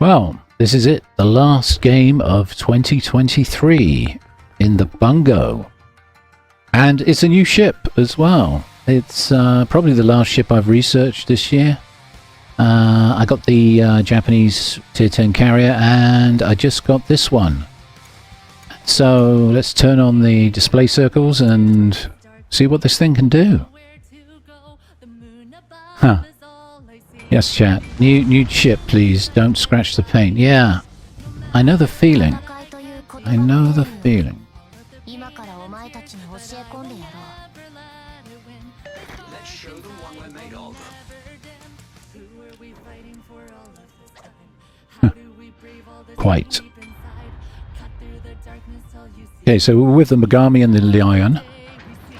Well, this is it. The last game of 2023 in the Bungo. And it's a new ship as well. It's probably the last ship I've researched this year. I got the Japanese Tier 10 carrier and I just got this one. So let's turn on the display circles and see what this thing can do. Huh. Yes, chat. New ship, please. Don't scratch the paint. Yeah. I know the feeling. I know the feeling. Quite. Okay, so we're with the Megami and the Lion.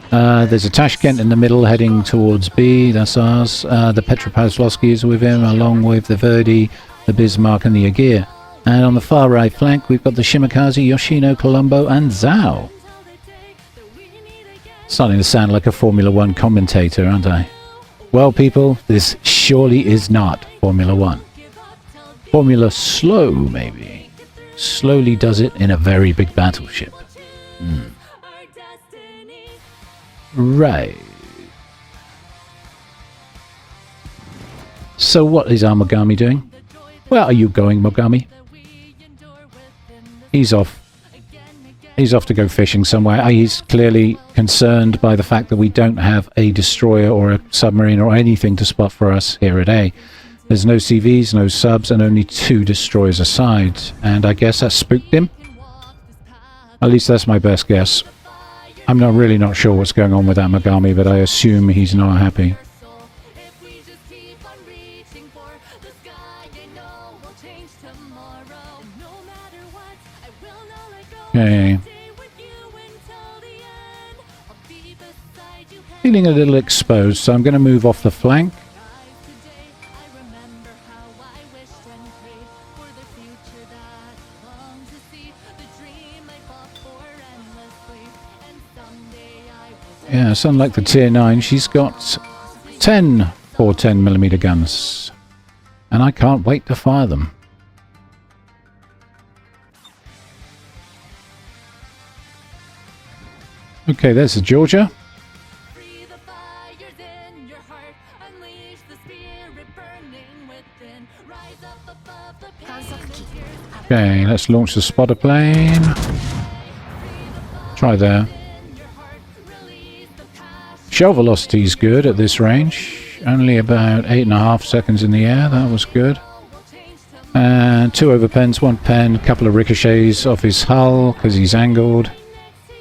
There's a Tashkent in the middle heading towards B, that's ours. The Petropavlovsky is with him, along with the Verdi, the Bismarck and the Agir. And on the far right flank, we've got the Shimakaze, Yoshino, Colombo and Zhao. Starting to sound like a Formula 1 commentator, aren't I? Well, people, this surely is not Formula 1. Formula Slow, maybe. Slowly does it in a very big battleship. Right. So what is our Mogami doing? Where are you going, Mogami? He's off. He's off to go fishing somewhere. He's clearly concerned by the fact that we don't have a destroyer or a submarine or anything to spot for us here at A. There's no CVs, no subs, and only 2 destroyers aside. And I guess that spooked him. At least that's my best guess. I'm really not sure what's going on with that Mogami, but I assume he's not happy. Okay. Feeling a little exposed, so I'm going to move off the flank. Yeah, so unlike the Tier 9, she's got 10 410mm guns. And I can't wait to fire them. Okay, there's the Georgia. Okay, let's launch the spotter plane. Try there. Shell velocity is good at this range. Only about 8.5 seconds in the air. That was good. And 2 overpens, 1 pen, a couple of ricochets off his hull because he's angled.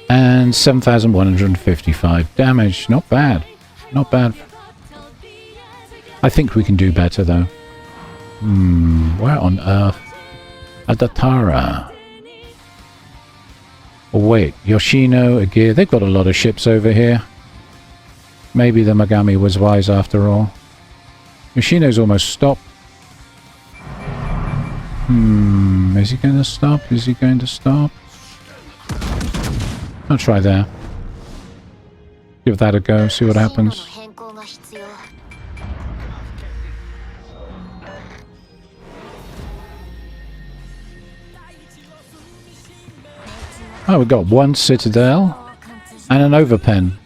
And 7,155 damage. Not bad. Not bad. I think we can do better though. Where on earth? Adatara. Oh wait, Yoshino, Agir. They've got a lot of ships over here. Maybe the Mogami was wise after all. Yoshino's almost stopped. Is he going to stop? Is he going to stop? I'll try there. Give that a go, see what happens. Oh, we've got 1 Citadel and an overpen.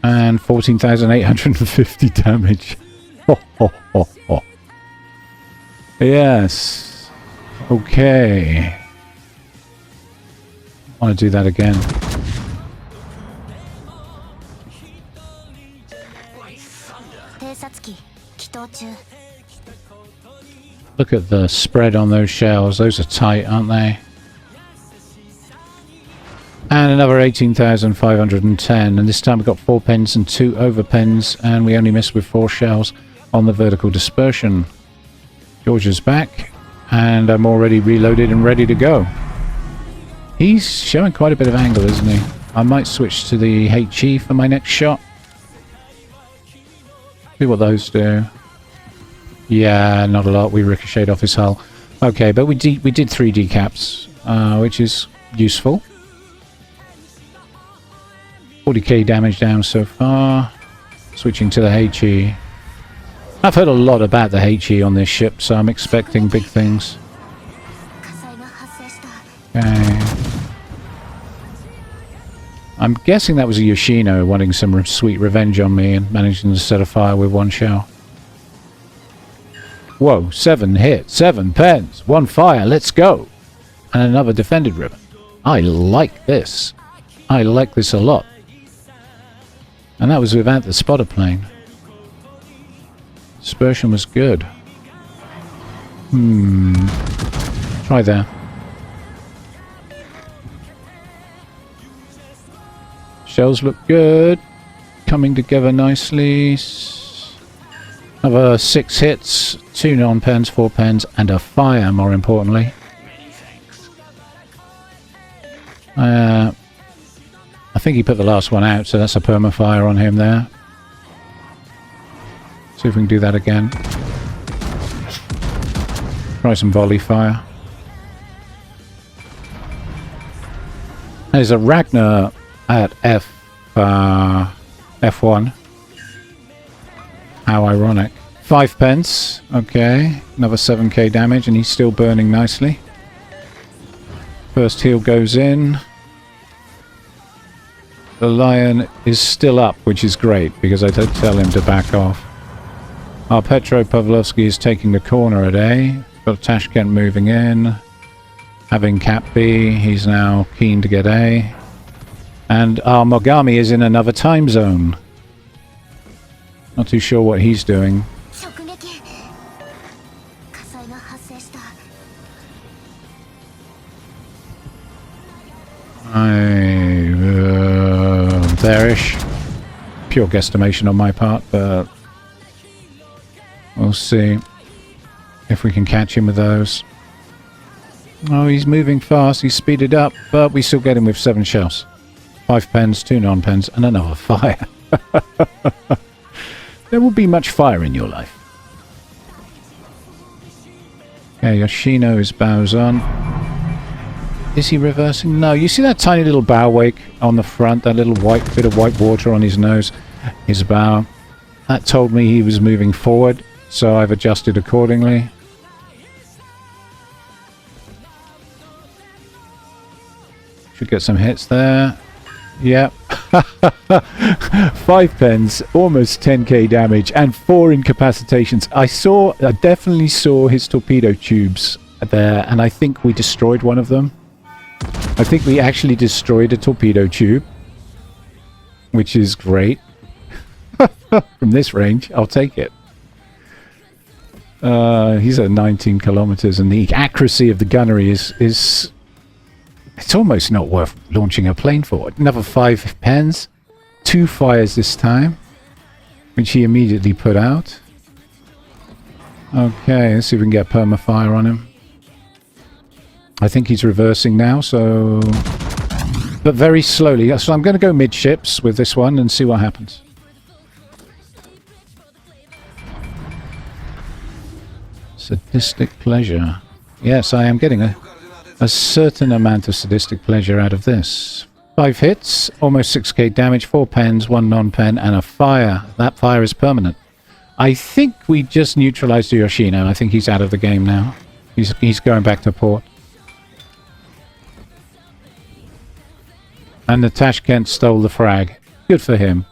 And 14,850 damage. Ho, ho, ho, ho. Yes. Okay. I want to do that again. Look at the spread on those shells. Those are tight, aren't they? And another 18,510, and this time we've got 4 pens and 2 overpens, and we only missed with 4 shells on the vertical dispersion. Georgia's back, and I'm already reloaded and ready to go. He's showing quite a bit of angle, isn't he? I might switch to the HE for my next shot. See what those do. Yeah, not a lot. We ricocheted off his hull. Okay, but we did 3 decaps, which is useful. 40k damage down so far. Switching to the HE. I've heard a lot about the HE on this ship, so I'm expecting big things. Okay. I'm guessing that was a Yoshino wanting some sweet revenge on me and managing to set a fire with one shell. Whoa, 7 hits, 7 pens, 1 fire, let's go! And another defended ribbon. I like this. I like this a lot. And that was without the spotter plane. Dispersion was good. Try there. Shells look good. Coming together nicely. Another 6 hits. 2 non-pens, 4 pens, and a fire, more importantly. I think he put the last one out, so that's a perma-fire on him there. See if we can do that again. Try some volley fire. There's a Ragnar at F1. How ironic. 5 pence. Okay. Another 7k damage, and he's still burning nicely. First heal goes in. The lion is still up, which is great, because I did tell him to back off. Our Petro Pavlovsky is taking the corner at A. Got Tashkent moving in. Having Cap B, he's now keen to get A. And our Mogami is in another time zone. Not too sure what he's doing. There-ish. Pure guesstimation on my part, but we'll see if we can catch him with those. Oh, he's moving fast, he's speeded up, but we still get him with 7 shells. 5 pens, 2 non-pens, and another fire. There will be much fire in your life. Okay, Yoshino is bows on. Is he reversing? No. You see that tiny little bow wake on the front? That little bit of white water on his nose? His bow. That told me he was moving forward, so I've adjusted accordingly. Should get some hits there. Yep. 5 pens, almost 10k damage, and 4 incapacitations. I definitely saw his torpedo tubes there, and I think we destroyed one of them. I think we actually destroyed a torpedo tube, which is great. From this range, I'll take it. He's at 19 kilometers, and the accuracy of the gunnery is it's almost not worth launching a plane for. Another 5 pens, 2 fires this time, which he immediately put out. Okay, let's see if we can get perma-fire on him. I think he's reversing now, so... But very slowly. So I'm going to go midships with this one and see what happens. Sadistic pleasure. Yes, I am getting a certain amount of sadistic pleasure out of this. 5 hits, almost 6k damage, 4 pens, 1 non-pen, and a fire. That fire is permanent. I think we just neutralized Yoshino. I think he's out of the game now. He's going back to port. And the Tashkent stole the frag. Good for him.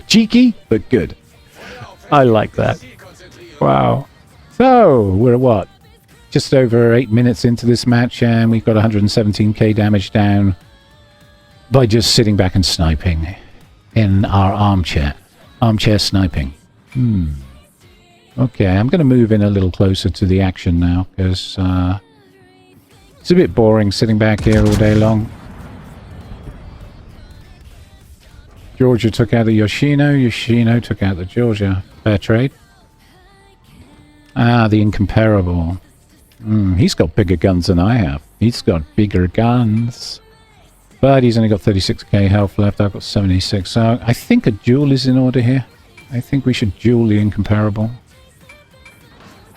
Cheeky, but good. I like that. Wow. So, we're at what? Just over 8 minutes into this match, and we've got 117k damage down by just sitting back and sniping in our armchair. Armchair sniping. Okay, I'm going to move in a little closer to the action now, because it's a bit boring sitting back here all day long. Georgia took out the Yoshino. Yoshino took out the Georgia. Fair trade. Ah, the incomparable. He's got bigger guns than I have. He's got bigger guns. But he's only got 36k health left. I've got 76. So I think a duel is in order here. I think we should duel the incomparable.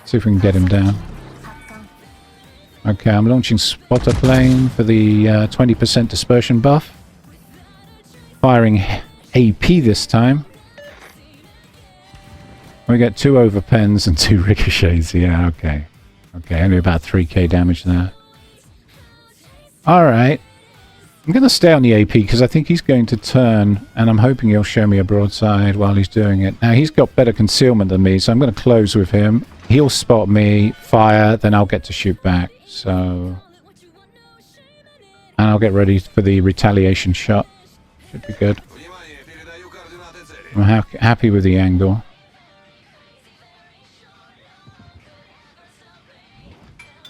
See if we can get him down. Okay, I'm launching spotter plane for the 20% dispersion buff. Firing AP this time. We get 2 overpens and 2 ricochets. Yeah, okay. Okay, only about 3k damage there. Alright. I'm going to stay on the AP because I think he's going to turn, and I'm hoping he'll show me a broadside while he's doing it. Now, he's got better concealment than me, so I'm going to close with him. He'll spot me, fire, then I'll get to shoot back. So... And I'll get ready for the retaliation shot. Should be good. I'm happy with the angle.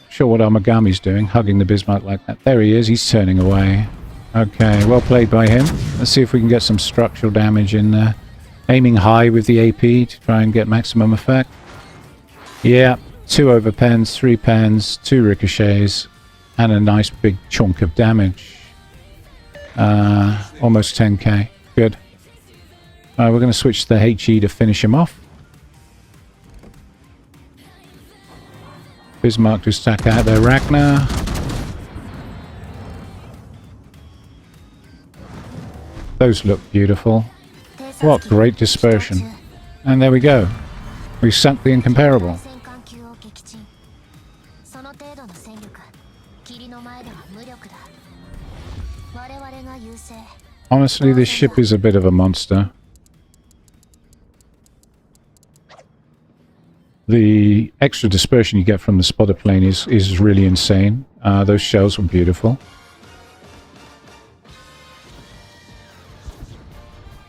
Sure what our Megami's doing, hugging the Bismarck like that. There he is, he's turning away. Okay, well played by him. Let's see if we can get some structural damage in there. Aiming high with the AP to try and get maximum effect. Yeah, 2 over pens, 3 pens, 2 ricochets, and a nice big chunk of damage. Almost 10k. Good. We're going to switch to the HE to finish him off. Bismarck to stack out their Ragnar. Those look beautiful. What great dispersion. And there we go. We sunk the incomparable. Honestly, this ship is a bit of a monster. The extra dispersion you get from the spotter plane is really insane. Those shells were beautiful.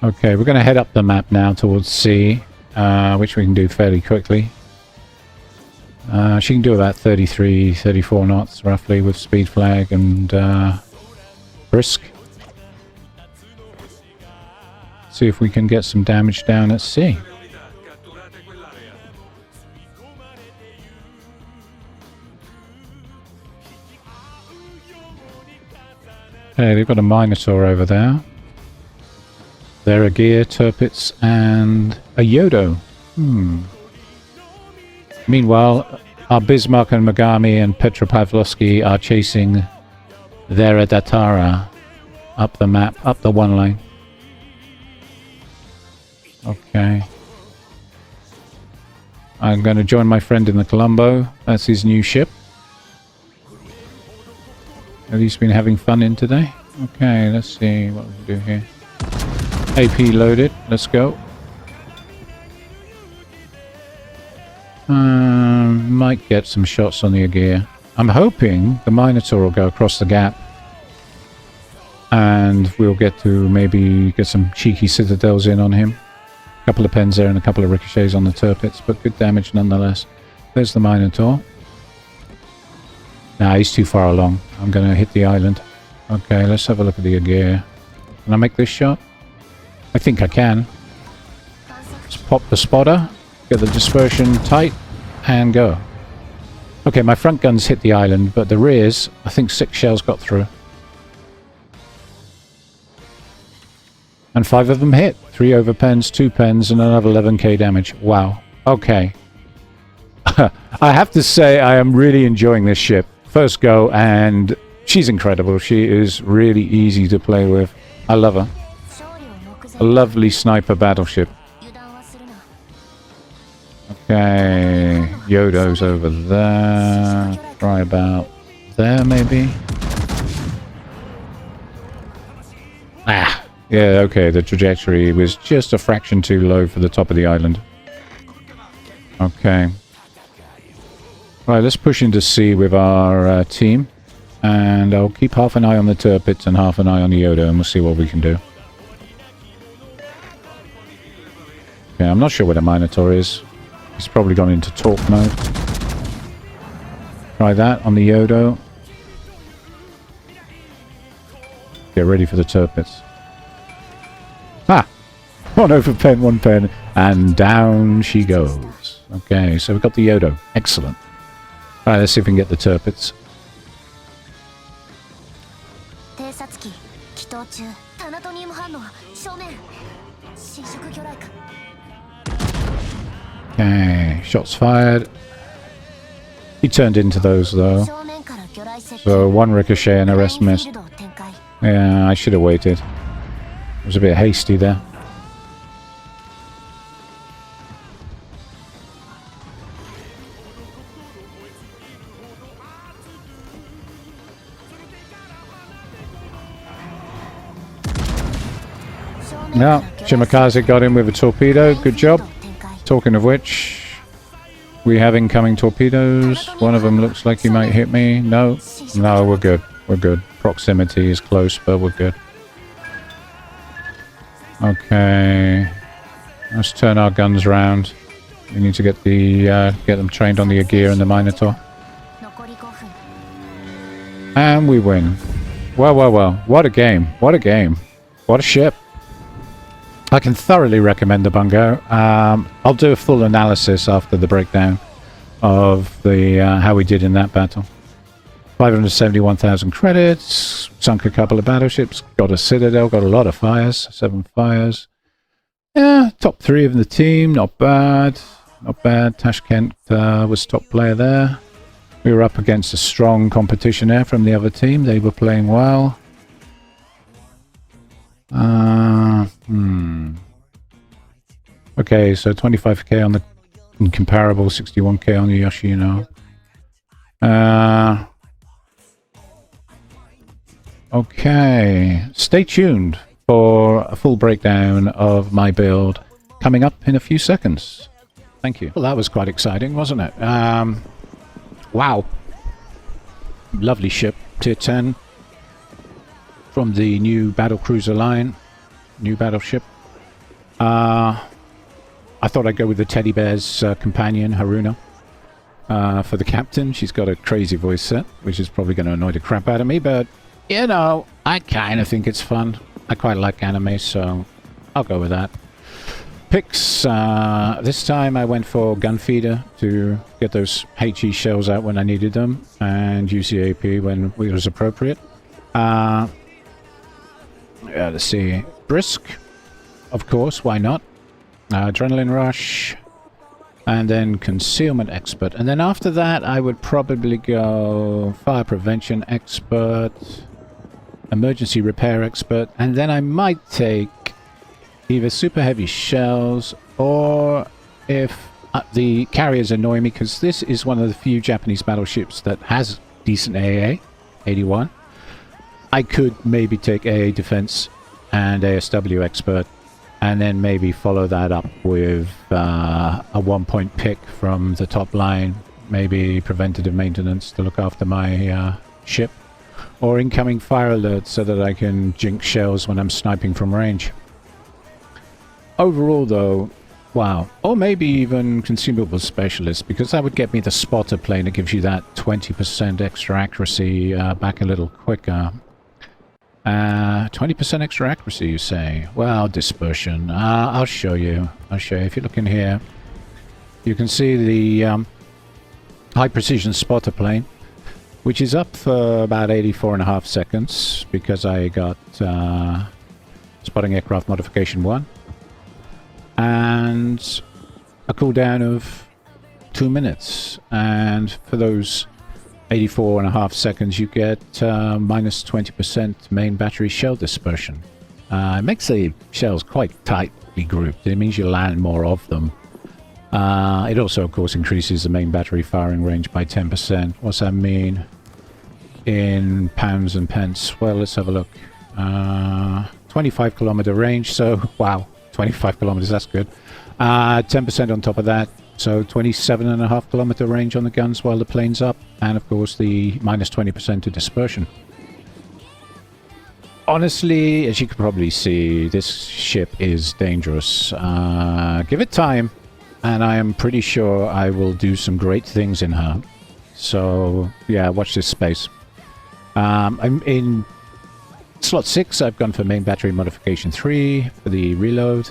Okay, we're going to head up the map now towards C, which we can do fairly quickly. She can do about 33, 34 knots roughly with speed flag and brisk. See if we can get some damage down at sea. Okay, they've got a Minotaur over there. There are Gear, Turpits, and a Yodo. Meanwhile, our Bismarck and Megami and Petropavlovsky are chasing their Datara up the map, up the one lane. Okay. I'm going to join my friend in the Colombo. That's his new ship. Have you been having fun in today? Okay, let's see what we do here. AP loaded. Let's go. Might get some shots on the Aegir. I'm hoping the Minotaur will go across the gap. And we'll get to maybe get some cheeky citadels in on him. A couple of pens there and a couple of ricochets on the Turpits, but good damage nonetheless. There's the Minotaur. Nah, he's too far along. I'm going to hit the island. Okay, let's have a look at the Aegir. Can I make this shot? I think I can. Let's pop the spotter, get the dispersion tight, and go. Okay, my front guns hit the island, but the rears, I think 6 shells got through. And 5 of them hit. 3 over pens, 2 pens, and another 11k damage. Wow. Okay. I have to say I am really enjoying this ship. First go, and she's incredible. She is really easy to play with. I love her. A lovely sniper battleship. Okay, Yodo's over there. Try about there, maybe. Ah, yeah, okay, the trajectory was just a fraction too low for the top of the island. Okay. Right, let's push into C with our team. And I'll keep half an eye on the Turpits and half an eye on the Yodo, and we'll see what we can do. Okay, I'm not sure where the Minotaur is. He's probably gone into talk mode. Try that on the Yodo. Get ready for the Turpits. Ah! 1 over pen, 1 pen, and down she goes. Okay, so we've got the Yodo. Excellent. Alright, let's see if we can get the Turpits. Okay, shots fired. He turned into those though. So 1 ricochet and the rest missed. Yeah, I should have waited. I was a bit hasty there. No, Shimakaze got him with a torpedo. Good job. Talking of which, we have incoming torpedoes. One of them looks like he might hit me. No, we're good. We're good. Proximity is close, but we're good. Okay, let's turn our guns round. We need to get them trained on the Aegir and the Minotaur. And we win. Well. What a game. What a game. What a ship. I can thoroughly recommend the Bungo. I'll do a full analysis after the breakdown of the how we did in that battle. 571,000 credits. Sunk a couple of battleships. Got a citadel. Got a lot of fires. 7 fires. Yeah, top 3 of the team. Not bad. Not bad. Tashkent was top player there. We were up against a strong competition there from the other team. They were playing well. Okay, so 25k on the incomparable, 61k on the Yoshino. Okay, stay tuned for a full breakdown of my build coming up in a few seconds. Thank you. Well, that was quite exciting, wasn't it? Wow. Lovely ship, tier 10. From the new battlecruiser line. New battleship. I thought I'd go with the teddy bear's companion, Haruna. For the captain, she's got a crazy voice set, which is probably going to annoy the crap out of me, but, you know, I kind of think it's fun. I quite like anime, so I'll go with that. Picks, this time I went for Gunfeeder to get those HE shells out when I needed them, and UCAP when it was appropriate. Yeah, let's see. Brisk, of course, why not? Adrenaline Rush, and then Concealment Expert. And then after that, I would probably go Fire Prevention Expert, Emergency Repair Expert, and then I might take either Super Heavy Shells, or if the carriers annoy me, because this is one of the few Japanese battleships that has decent AA, 81, I could maybe take AA Defense and ASW Expert, and then maybe follow that up with a 1-point pick from the top line, maybe preventative maintenance to look after my ship, or incoming fire alerts so that I can jinx shells when I'm sniping from range. Overall though, wow. Or maybe even consumable specialist, because that would get me the spotter plane that gives you that 20% extra accuracy back a little quicker. 20% extra accuracy, you say? Well, dispersion. I'll show you. I'll show you. If you look in here, you can see the high precision spotter plane, which is up for about 84.5 seconds, because I got spotting aircraft modification 1. And a cooldown of 2 minutes. And for those 84.5 seconds, you get minus 20% main battery shell dispersion. It makes the shells quite tightly grouped. It means you land more of them. It also, of course, increases the main battery firing range by 10%. What's that mean in pounds and pence? Well, let's have a look. 25 kilometer range, so wow, 25 kilometers, that's good. 10% on top of that, so 27.5 kilometer range on the guns while the plane's up, and of course the minus 20% to dispersion. Honestly, as you can probably see, this ship is dangerous. Give it time, and I am pretty sure I will do some great things in her. So yeah, watch this space. I'm in slot 6, I've gone for main battery modification 3 for the reload.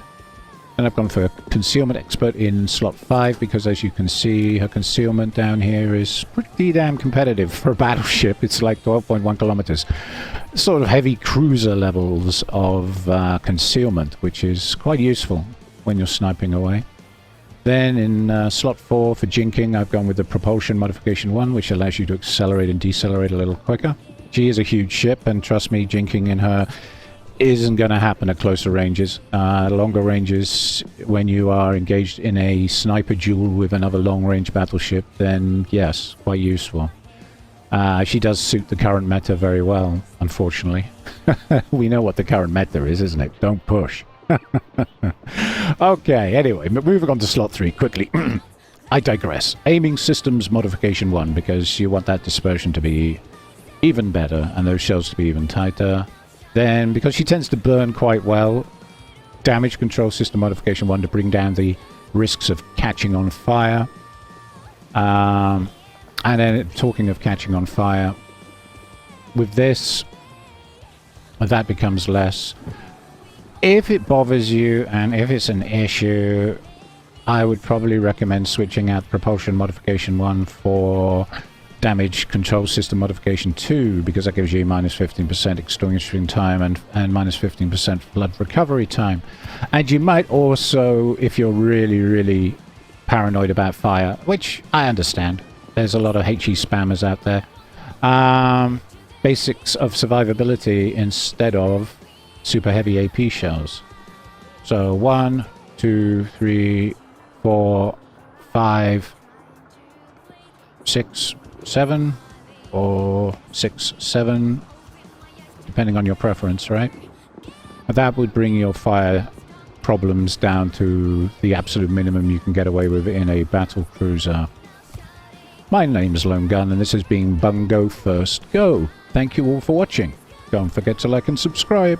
And I've gone for concealment expert in slot 5, because as you can see, her concealment down here is pretty damn competitive for a battleship. It's like 12.1 kilometers. Sort of heavy cruiser levels of concealment, which is quite useful when you're sniping away. Then in slot 4 for jinking, I've gone with the propulsion modification 1, which allows you to accelerate and decelerate a little quicker. She is a huge ship, and trust me, jinking in her isn't going to happen at closer ranges. Longer ranges, when you are engaged in a sniper duel with another long-range battleship, then yes, quite useful. She does suit the current meta very well, unfortunately. We know what the current meta is, isn't it? Don't push. Okay, anyway, moving on to slot 3 quickly. I digress. Aiming systems modification 1, because you want that dispersion to be even better and those shells to be even tighter. Then, because she tends to burn quite well, damage control system modification 1 to bring down the risks of catching on fire. And then, talking of catching on fire, with this, that becomes less. If it bothers you and if it's an issue, I would probably recommend switching out propulsion modification 1 for damage control system modification 2, because that gives you minus 15% extinguishing time and minus 15% blood recovery time. And you might also, if you're really, really paranoid about fire, which I understand, there's a lot of HE spammers out there, basics of survivability instead of super heavy AP shells. So 1, 2, 3, 4, 5, 6, 7, or 6, 7, depending on your preference, right? That would bring your fire problems down to the absolute minimum you can get away with in a battle cruiser. My name is Lone Gun, and this has been Bungo First Go. Thank you all for watching. Don't forget to like and subscribe.